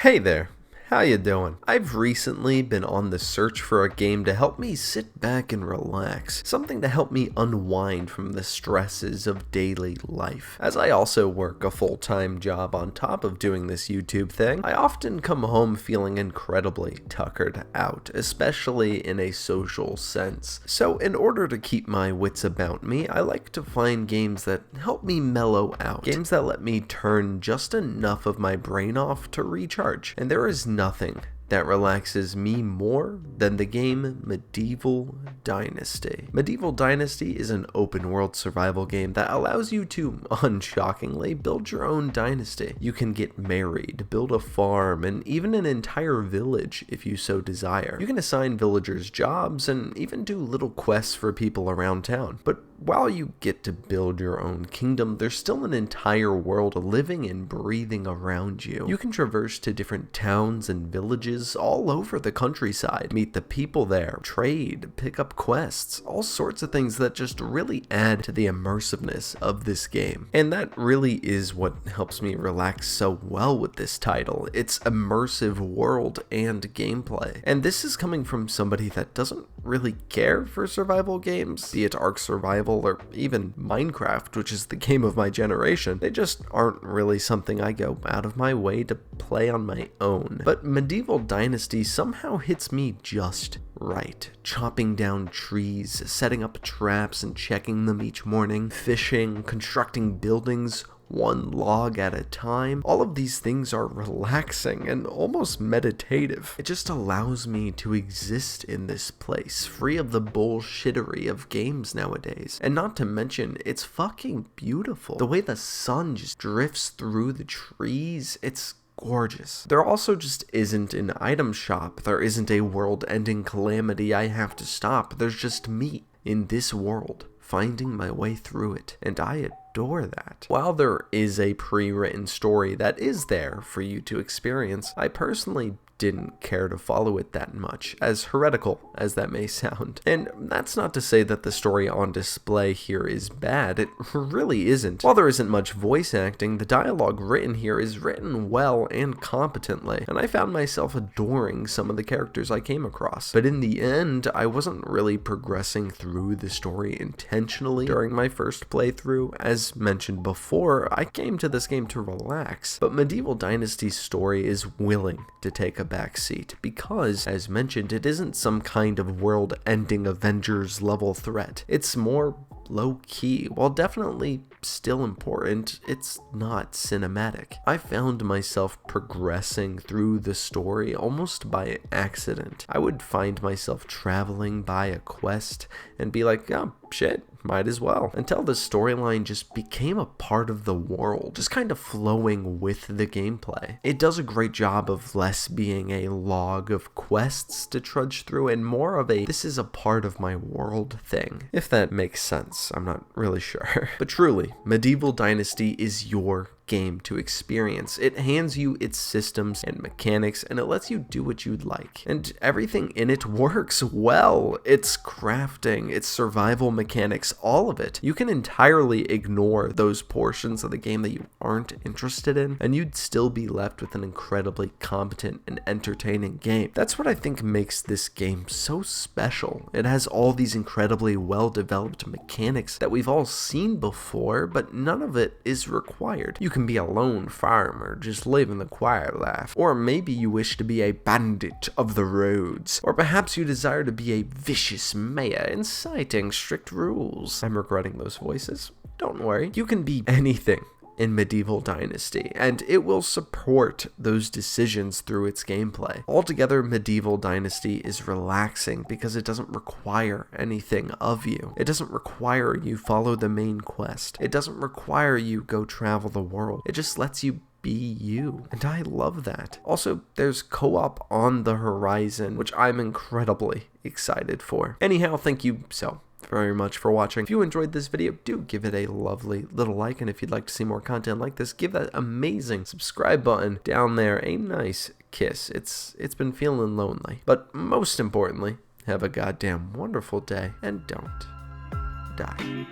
Hey there, how you doing? I've recently been on the search for a game to help me sit back and relax, something to help me unwind from the stresses of daily life. As I also work a full-time job on top of doing this YouTube thing, I often come home feeling incredibly tuckered out, especially in a social sense. So in order to keep my wits about me, I like to find games that help me mellow out, games that let me turn just enough of my brain off to recharge. And there is nothing that relaxes me more than the game Medieval Dynasty. Medieval Dynasty is an open-world survival game that allows you to, unshockingly, build your own dynasty. You can get married, build a farm, and even an entire village if you so desire. You can assign villagers jobs and even do little quests for people around town. But while you get to build your own kingdom, there's still an entire world living and breathing around you. You can traverse to different towns and villages all over the countryside, meet the people there, trade, pick up quests, all sorts of things that just really add to the immersiveness of this game. And that really is what helps me relax so well with this title. It's immersive world and gameplay. And this is coming from somebody that doesn't really care for survival games, be it Ark Survival or even Minecraft, which is the game of my generation. They just aren't really something I go out of my way to play on my own. But Medieval Dynasty somehow hits me just right. Chopping down trees, setting up traps and checking them each morning, fishing, constructing buildings, one log at a time. All of these things are relaxing and almost meditative. It just allows me to exist in this place, free of the bullshittery of games nowadays. And not to mention, it's fucking beautiful. The way the sun just drifts through the trees, it's gorgeous. There also just isn't an item shop. There isn't a world-ending calamity I have to stop. There's just me in this world, finding my way through it, and I adore that. While there is a pre-written story that is there for you to experience, I personally didn't care to follow it that much, as heretical as that may sound. And that's not to say that the story on display here is bad, it really isn't. While there isn't much voice acting, the dialogue written here is written well and competently, and I found myself adoring some of the characters I came across. But in the end, I wasn't really progressing through the story intentionally during my first playthrough. As mentioned before, I came to this game to relax, but Medieval Dynasty's story is willing to take a backseat because, as mentioned, it isn't some kind of world-ending Avengers level threat. It's more low-key. While definitely still important, it's not cinematic. I found myself progressing through the story almost by accident. I would find myself traveling by a quest and be like, oh shit, might as well, until the storyline just became a part of the world, just kind of flowing with the gameplay. It does a great job of less being a log of quests to trudge through and more of a this is a part of my world thing, if that makes sense. I'm not really sure. But truly, Medieval Dynasty is your game to experience. It hands you its systems and mechanics, and it lets you do what you'd like. And everything in it works well. Its crafting, its survival mechanics, all of it. You can entirely ignore those portions of the game that you aren't interested in, and you'd still be left with an incredibly competent and entertaining game. That's what I think makes this game so special. It has all these incredibly well-developed mechanics that we've all seen before, but none of it is required. You can be a lone farmer, just living the quiet life. Or maybe you wish to be a bandit of the roads. Or perhaps you desire to be a vicious mayor, inciting strict rules. I'm regretting those voices. Don't worry. You can be anything in Medieval Dynasty, and it will support those decisions through its gameplay. Altogether, Medieval Dynasty is relaxing because it doesn't require anything of you. It doesn't require you follow the main quest. It doesn't require you go travel the world. It just lets you be you, and I love that. Also, there's co-op on the horizon, which I'm incredibly excited for. Anyhow, thank you so very much for watching. If you enjoyed this video, do give it a lovely little like, and if you'd like to see more content like this, give that amazing subscribe button down there a nice kiss. It's been feeling lonely. But most importantly, have a goddamn wonderful day, and don't die.